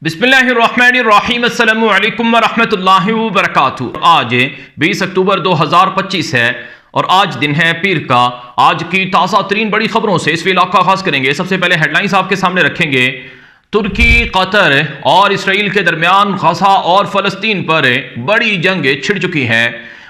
बिस्मिल्लाहिर्रहमानिर्रहीम अस्सलामु अलैकुम वरहमतुल्लाहि वबरकातुहू। आज 20 अक्टूबर 2025 है और आज दिन है पीर का। आज की ताज़ा तरीन बड़ी खबरों से इस व्लॉग का आगाज करेंगे। सबसे पहले हेडलाइंस आपके सामने रखेंगे। तुर्की, कतर और इसराइल के दरमियान गजा और फलस्तीन पर बड़ी जंग छिड़ चुकी है।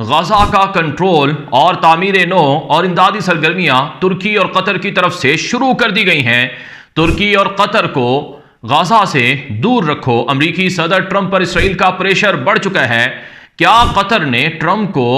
गजा का कंट्रोल और तामीर नो और इमदादी सरगर्मियां तुर्की और कतर की तरफ से शुरू कर दी गई हैं। तुर्की और कतर को गजा से दूर रखो। अमेरिकी सदर ट्रंप पर इसराइल का प्रेशर बढ़ चुका है। क्या कतर ने ट्रंप को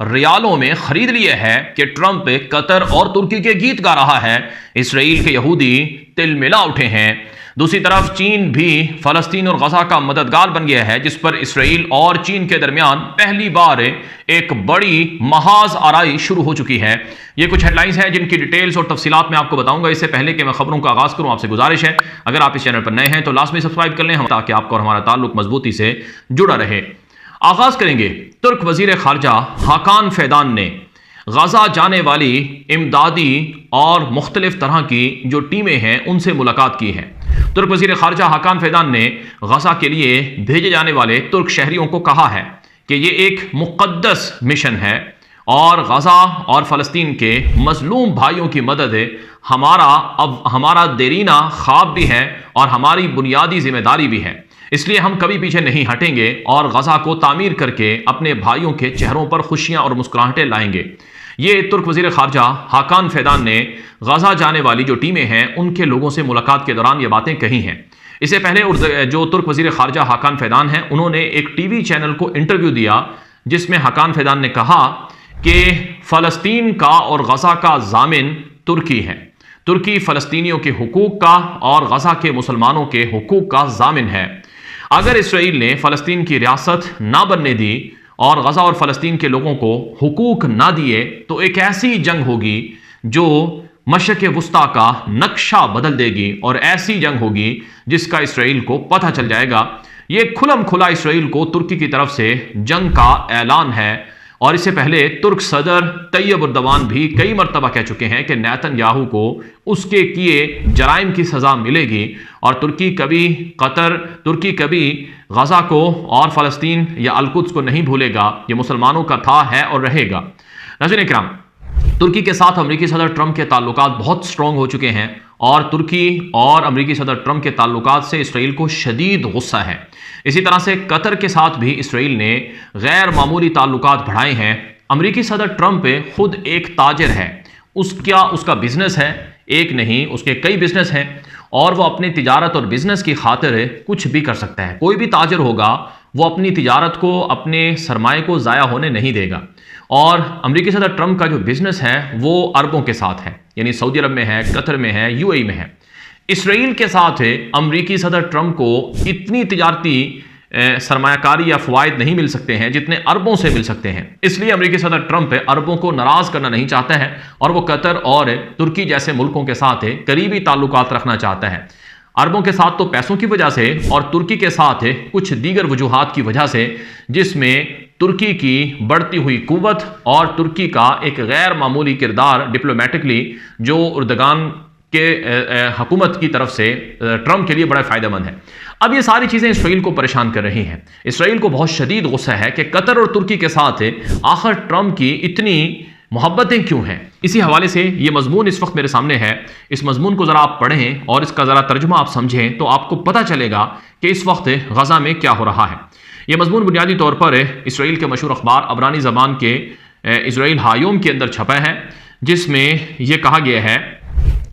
रियालों में खरीद लिया है कि ट्रंप कतर और तुर्की के गीत गा रहा है। इसराइल के यहूदी तिलमिला उठे हैं। दूसरी तरफ चीन भी फलस्तीन और गजा का मददगार बन गया है, जिस पर इसराइल और चीन के दरमियान पहली बार एक बड़ी महाज आराई शुरू हो चुकी है। ये कुछ हेडलाइंस हैं जिनकी डिटेल्स और तफसीलात मैं आपको बताऊंगा। इससे पहले कि मैं खबरों का आगाज करूं, आपसे गुजारिश है अगर आप इस चैनल पर नए हैं तो लाजमी सब्सक्राइब कर लें ताकि आपको और हमारा ताल्लुक मजबूती से जुड़ा रहे। आगाज करेंगे। तुर्क वजीर खारजा हाकान फैदान ने गजा जाने वाली इमदादी और मुख्तलिफ तरह की जो टीमें हैं उनसे मुलाकात की है। तुर्क वजीर खारजा हाकान फैदान ने गजा के लिए भेजे जाने वाले तुर्क शहरियों को कहा है कि ये एक मुक़द्दस मिशन है और गजा और फलस्तीन के मजलूम भाइयों की मदद हमारा देरीना ख्वाब भी है और हमारी बुनियादी जिम्मेदारी भी है। इसलिए हम कभी पीछे नहीं हटेंगे और गजा को तामीर करके अपने भाइयों के चेहरों पर खुशियां और मुस्कुराहटें लाएंगे। ये तुर्क वजीर खारजा हाकान फैदान ने गजा जाने वाली जो टीमें हैं उनके लोगों से मुलाकात के दौरान ये बातें कही हैं। इससे पहले जो तुर्क वजीर खारजा हाकान फैदान हैं उन्होंने एक टीवी चैनल को इंटरव्यू दिया, जिसमें हाकान फैदान ने कहा कि फ़लस्तीन का और गजा का जामिन तुर्की है। तुर्की फ़लस्तीनियों के हुकूक का और गजा के मुसलमानों के हुकूक का जामिन है। अगर इसराइल ने फ़लस्तीन की रियासत ना बनने दी और गजा और फलस्तीन के लोगों को हुकूक ना दिए तो एक ऐसी जंग होगी जो मशरिक़ वुस्ता का नक्शा बदल देगी और ऐसी जंग होगी जिसका इसराइल को पता चल जाएगा। ये खुलम खुला इसराइल को तुर्की की तरफ से जंग का ऐलान है। और इससे पहले तुर्क सदर तैयब उर्दवान भी कई मरतबा कह चुके हैं कि नेतन्याहू को उसके किए जराइम की सज़ा मिलेगी और तुर्की कभी गजा को और फ़लस्तीन या अल-कुद्स को नहीं भूलेगा। ये मुसलमानों का था, है और रहेगा। नाज़रीन इकराम, तुर्की के साथ अमेरिकी सदर ट्रंप के ताल्लुकात बहुत स्ट्रॉन्ग हो चुके हैं और तुर्की और अमेरिकी सदर ट्रंप के ताल्लुकात से इसराइल को शदीद गुस्सा है। इसी तरह से कतर के साथ भी इसराइल ने गैर मामूली ताल्लुकात बढ़ाए हैं। अमेरिकी सदर ट्रंप खुद एक ताजिर है, उसका बिजनेस है, एक नहीं उसके कई बिजनेस हैं और वो अपनी तिजारत और बिजनेस की खातिर कुछ भी कर सकता है। कोई भी ताजिर होगा वो अपनी तिजारत को, अपने सरमाए को ज़ाया होने नहीं देगा। और अमेरिकी सदर ट्रंप का जो बिजनेस है वो अरबों के साथ है, यानी सऊदी अरब में है, कतर में है, यूएई में है। इसराइल के साथ अमेरिकी सदर ट्रंप को इतनी तिजारती सरमायाकारी या फ़वाइद नहीं मिल सकते हैं जितने अरबों से मिल सकते हैं। इसलिए अमेरिकी सदर ट्रंप अरबों को नाराज़ करना नहीं चाहता है और वो कतर और तुर्की जैसे मुल्कों के साथ करीबी ताल्लुकात रखना चाहता है। अरबों के साथ तो पैसों की वजह से और तुर्की के साथ कुछ दीगर वजूहात की वजह से, जिसमें तुर्की की बढ़ती हुई कुव्वत और तुर्की का एक गैर मामूली किरदार डिप्लोमेटिकली जो उर्दगान के हुकूमत की तरफ से ट्रंप के लिए बड़ा फ़ायदेमंद है। अब ये सारी चीज़ें इसराइल को परेशान कर रही हैं। इसराइल को बहुत शदीद गुस्सा है कि कतर और तुर्की के साथ आखिर ट्रंप की इतनी मोहब्बतें क्यों हैं। इसी हवाले से ये मजमून इस वक्त मेरे सामने है। इस मजमून को ज़रा आप पढ़ें और इसका ज़रा तर्जुमा आप समझें तो आपको पता चलेगा कि इस वक्त गजा में क्या हो रहा है। यह मजमून बुनियादी तौर पर इसराइल के मशहूर अखबार अबरानी ज़बान के इसराइल हायोम के अंदर छपा है, जिसमें यह कहा गया है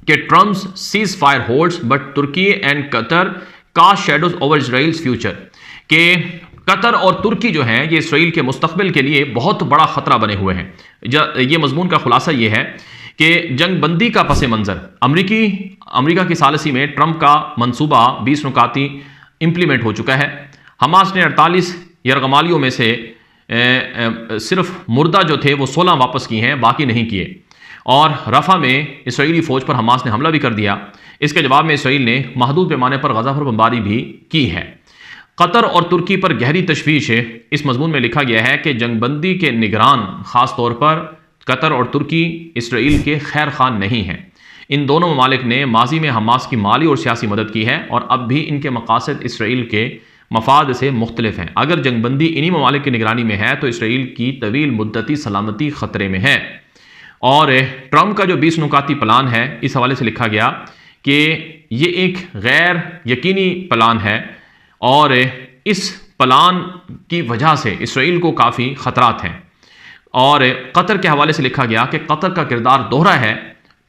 कि Trump's ceasefire holds but Turkey and Qatar का शेडोज ओवर इसराइल्स फ्यूचर, के कतर और तुर्की जो हैं ये इसराइल के मुस्तकबिल के लिए बहुत बड़ा ख़तरा बने हुए हैं। ये मजमून का खुलासा ये है कि जंग बंदी का पस मंज़र अमरीका की सालसी में ट्रंप का मनसूबा 20 नुकाती इम्प्लीमेंट हो चुका है। हमास ने 48 यरगमालियों में से सिर्फ मुर्दा जो थे वो 16 वापस किए हैं, बाकी नहीं किए। और रफ़ा में इसराइली फ़ौज पर हमास ने हमला भी कर दिया। इसके जवाब में इसराइल ने महदूद पैमाने पर गजा पर बमबारी भी की है। कतर और तुर्की पर गहरी तशवीश है। इस मजमून में लिखा गया है कि जंगबंदी के निगरान ख़ास तौर पर कतर और तुर्की इसराइल के खैर खान नहीं हैं। इन दोनों ममालिक ने माजी में हमास की माली और सियासी मदद की है और अब भी इनके मकासद इसराइल के मफाद से मुख्तलिफ हैं। अगर जंगबंदी इन्हीं ममालिक की निगरानी में है तो इसराइल की तवील मुद्दती सलामती ख़तरे में है। और ट्रंप का जो 20 नुकाती प्लान है, इस हवाले से लिखा गया कि ये एक गैर यकीनी प्लान है और इस प्लान की वजह से इसराइल को काफ़ी ख़तरात हैं। और कतर के हवाले से लिखा गया कि कतर का किरदार दोहरा है,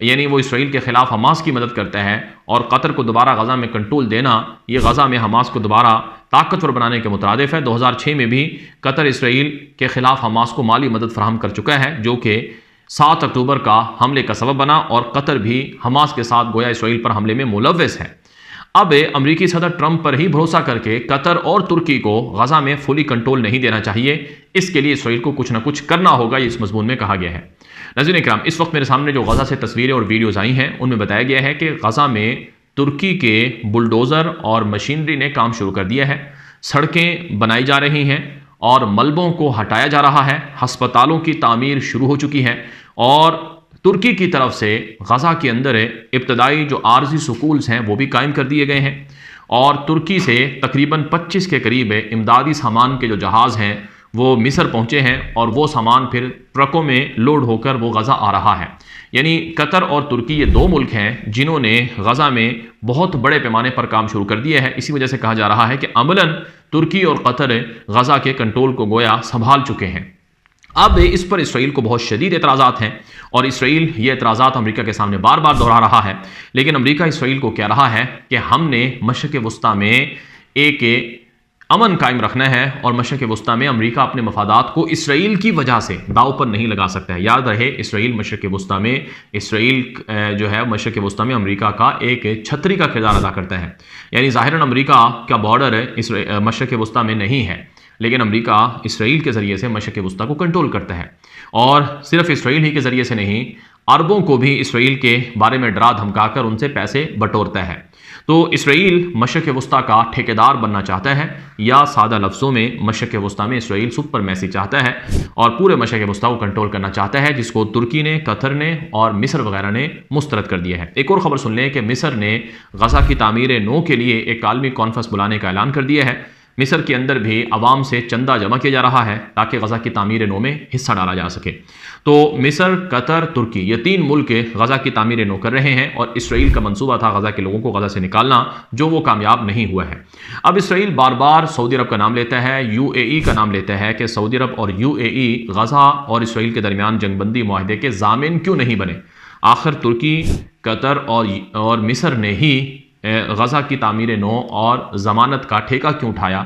यानी वो इसराइल के ख़िलाफ़ हमास की मदद करता है और कतर को दोबारा गज़ा में कंट्रोल देना, ये गज़ा में हमास को दोबारा ताकतवर बनाने के मुतरादिफ है। 2006 में भी कतर इसराइल के ख़िलाफ़ हमास को माली मदद फराहम कर चुका है, जो कि 7 अक्टूबर का हमले का सबब बना और कतर भी हमास के साथ गोया इसराइल पर हमले में मुलव्वस है। अब अमरीकी सदर ट्रंप पर ही भरोसा करके कतर और तुर्की को गज़ा में फुली कंट्रोल नहीं देना चाहिए, इसके लिए इसराइल को कुछ ना कुछ करना होगा, इस मजमून में कहा गया है। नाज़रीन इकराम, इस वक्त मेरे सामने जो गज़ा से तस्वीरें और वीडियोज़ आई हैं उनमें बताया गया है कि गज़ा में तुर्की के बुलडोज़र और मशीनरी ने काम शुरू कर दिया है। सड़कें बनाई जा रही हैं और मलबों को हटाया जा रहा है। हस्पतालों की तामीर शुरू हो चुकी है और तुर्की की तरफ से गज़ा के अंदर इब्तदाई जो आर्जी स्कूल्स हैं वो भी कायम कर दिए गए हैं और तुर्की से तकरीबन 25 के करीब इमदादी सामान के जो जहाज़ हैं वो मिस्र पहुँचे हैं और वो सामान फिर ट्रकों में लोड होकर वो गज़ा आ रहा है। यानी कतर और तुर्की ये दो मुल्क हैं जिन्होंने गज़ा में बहुत बड़े पैमाने पर काम शुरू कर दिया है। इसी वजह से कहा जा रहा है कि अमलन तुर्की और कतर गज़ा के कंट्रोल को गोया संभाल चुके हैं। अब इस पर इसराइल को बहुत शदीद एतराज़ात हैं और इसराइल ये एतराज़ात अमरीका के सामने बार बार दोहरा रहा है, लेकिन अमरीका इसराइल को कह रहा है कि हमने मशरिक़ वस्ता में एक अमन कायम रखना है और मशरिक़ वस्ता में अमरीका अपने मफादात को इसराइल की वजह से दाव पर नहीं लगा सकता है। याद रहे, इसराइल मशरिक़ वस्ता में इसराइल जो है मशरिक़ वस्ता में अमरीका का एक छतरी का किरदार अदा करता है। यानी ज़ाहिरन अमरीका का बॉर्डर मशरिक़ वस्ता में नहीं है, लेकिन अमरीका इसराइल के ज़रिए से मशरिक़ वस्ता को कंट्रोल करता है और सिर्फ इसराइल ही के ज़रिए से नहीं, अरबों को भी इसराइल के बारे में डरा धमकाकर उनसे पैसे बटोरता है। तो इसराइल मशरिक़ वस्ता का ठेकेदार बनना चाहता है, या सादा लफ्ज़ों में मशरिक़ वस्ता में इसराइल सुपरमैसी चाहता है और पूरे मशरिक़ वस्ता को कंट्रोल करना चाहता है, जिसको तुर्की ने, कतर ने और मिस्र वगैरह ने मुस्तरद कर दिया है। एक और ख़बर सुन लें कि मिस्र ने गज़ा की तामीर नौ के लिए एक आलमी कॉन्फ्रेंस बुलाने का ऐलान कर दिया है। मिस्र के अंदर भी आवाम से चंदा जमा किया जा रहा है ताकि गज़ा की तामीर नौ में हिस्सा डाला जा सके। तो मिस्र, कतर, तुर्की ये तीन मुल्क गज़ा की तामीर नौ कर रहे हैं और इसराइल का मंसूबा था गज़ा के लोगों को गज़ा से निकालना, जो वो कामयाब नहीं हुआ है। अब इसराइल बार बार सऊदी अरब का नाम लेता है, UAE का नाम लेता है कि सऊदी अरब और UAE गज़ा और इसराइल के दरमियान जंगबंदी मुआहदे के ज़ामिन क्यों नहीं बने। आखिर तुर्की, कतर और मिस्र ने ही गज़ा की तामीर नौ और ज़मानत का ठेका क्यों उठाया।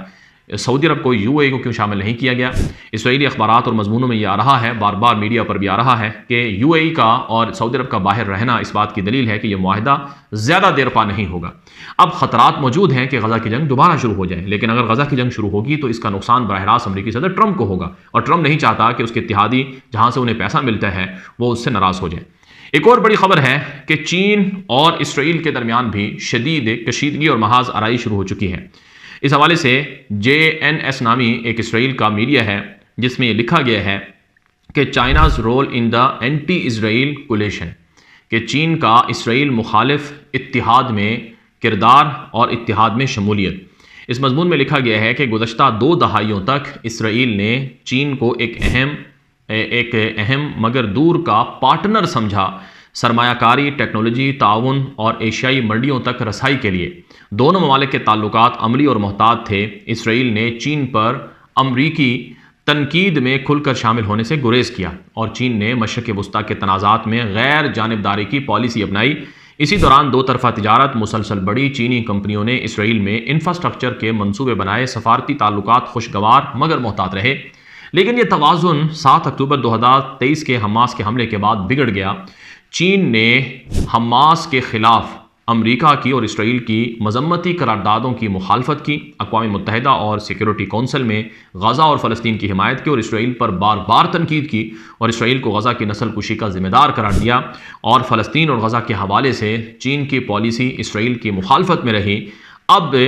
सऊदी अरब को, UAE को क्यों शामिल नहीं किया गया। इसराइली अखबारात और मजमूनों में ये आ रहा है, बार बार मीडिया पर भी आ रहा है कि UAE का और सऊदी अरब का बाहर रहना इस बात की दलील है कि यह मुआहदा ज़्यादा देर पा नहीं होगा। अब ख़तरात मौजूद हैं कि गज़ा की जंग दोबारा शुरू हो जाए, लेकिन अगर गज़ा की जंग शुरू होगी तो इसका नुकसान बराह रास्त अमरीकी सदर ट्रंप को होगा और ट्रंप नहीं चाहता कि उसके इत्तेहादी जहाँ से उन्हें पैसा मिलता है वो उससे नाराज़ हो जाए। एक और बड़ी खबर है कि चीन और इसराइल के दरमियान भी शदीद कशीदगी और महाज आराई शुरू हो चुकी है। इस हवाले से JNS नामी एक इसराइल का मीडिया है जिसमें लिखा गया है कि China's role in the anti Israel coalition, कि चीन का इसराइल मुखालिफ इत्तिहाद में किरदार और इत्तिहाद में शमूलियत। इस मजमून में लिखा गया है कि गुज़श्ता 2 दहाइयों तक इसराइल ने चीन को एक अहम मगर दूर का पार्टनर समझा, सरमायाकारी, टेक्नोलॉजी, ताउन और एशियाई मंडियों तक रसाई के लिए। दोनों ममालिक के ताल्लुकात अमली और मोहतात थे। इसराइल ने चीन पर अमरीकी तनकीद में खुलकर शामिल होने से गुरेज किया और चीन ने मशरिक़ वस्ता के तनाज़ात में गैर जानिबदारी की पॉलिसी अपनाई। इसी दौरान दो तरफा तिजारत मुसलसल बढ़ी। चीनी कंपनियों ने इसराइल में इंफ्रास्ट्रक्चर के मंसूबे बनाए। सफारती ताल्लुकात खुशगवार मगर मोहतात रहे, लेकिन यह तवाज़ुन 7 अक्टूबर 2023 के हमास के हमले के बाद बिगड़ गया। चीन ने हमास के खिलाफ अमरीका की और इसराइल की मजम्मती करारदादों की मुखालफत की। अक़वाम मुत्तहिदा और सिक्योरिटी कौंसिल में गज़ा और फ़लस्तीन की हिमायत की और इसराइल पर बार बार तनकीद की और इसराइल को गज़ा की नस्ल कुशी का ज़िम्मेदार करार दिया। और फ़लस्तीन और गज़ा के हवाले से चीन की पॉलिसी इसराइल की मुखालफत में रही। अब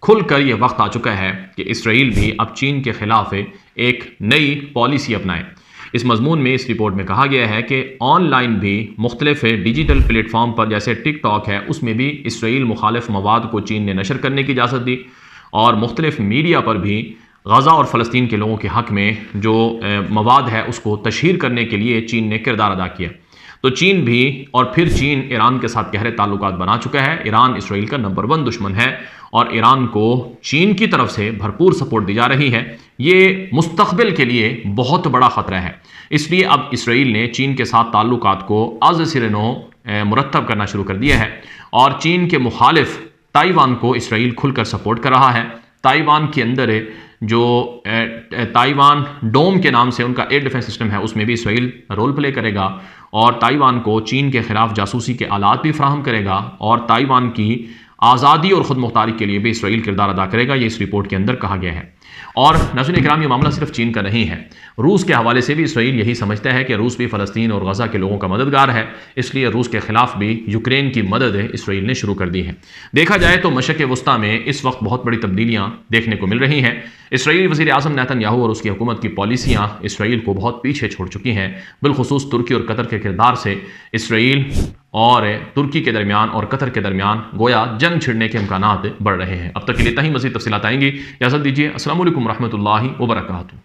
खुलकर यह वक्त आ चुका है कि इसराइल भी अब चीन के ख़िलाफ़ एक नई पॉलिसी अपनाए। इस मजमून में इस रिपोर्ट में कहा गया है कि ऑनलाइन भी मुख्तलिफ डिजिटल प्लेटफॉर्म पर जैसे टिकटॉक है उसमें भी इसराइल मुखालिफ मवाद को चीन ने नशर करने की इजाज़त दी, और मुख्तलिफ मीडिया पर भी गज़ा और फ़लस्तीन के लोगों के हक़ में जो मवाद है उसको तशहीर करने के लिए चीन ने किरदार अदा किया। तो चीन भी, और फिर चीन ईरान के साथ गहरे ताल्लुकात बना चुका है। ईरान इसराइल का नंबर 1 दुश्मन है और ईरान को चीन की तरफ से भरपूर सपोर्ट दी जा रही है। ये मुस्तक़बिल के लिए बहुत बड़ा ख़तरा है। इसलिए अब इसराइल ने चीन के साथ ताल्लुकात को आज सिरे नो मुरतब करना शुरू कर दिया है और चीन के मुखालिफ ताइवान को इसराइल खुलकर सपोर्ट कर रहा है। ताइवान के अंदर जो ताइवान डोम के नाम से उनका एयर डिफेंस सिस्टम है उसमें भी इसराइल रोल प्ले करेगा और ताइवान को चीन के खिलाफ जासूसी के आलात भी फ्राहम करेगा और ताइवान की आज़ादी और ख़ुद मुख्तारी के लिए भी इसराइल किरदार अदा करेगा। ये इस रिपोर्ट के अंदर कहा गया है। और नाज़रीन इकराम, ये मामला सिर्फ चीन का नहीं है, रूस के हवाले से भी इसराइल यही समझता है कि रूस भी फ़लस्तीन और गज़ा के लोगों का मददगार है, इसलिए रूस के खिलाफ भी यूक्रेन की मदद इसराइल ने शुरू कर दी है। देखा जाए तो मशरक़ वस्ता में इस वक्त बहुत बड़ी तब्दीलियाँ देखने को मिल रही हैं। इसराइली वज़ीर आज़म नेतन्याहू और उसकी हुकूमत की पॉलिसियाँ इसराइल को बहुत पीछे छोड़ चुकी हैं। बिलखुसूस तुर्की और कतर के किरदार से इसराइल और तुर्की के दरमियान और कतर के दरमियान गोया जंग छिड़ने के इम्कानात बढ़ रहे हैं। अब तक के लिए इतना ही, मज़ीद तफ़सीलात आएंगी। इजाज़त दीजिए। अस्सलामु अलैकुम रहमतुल्लाहि व बरकातुहू।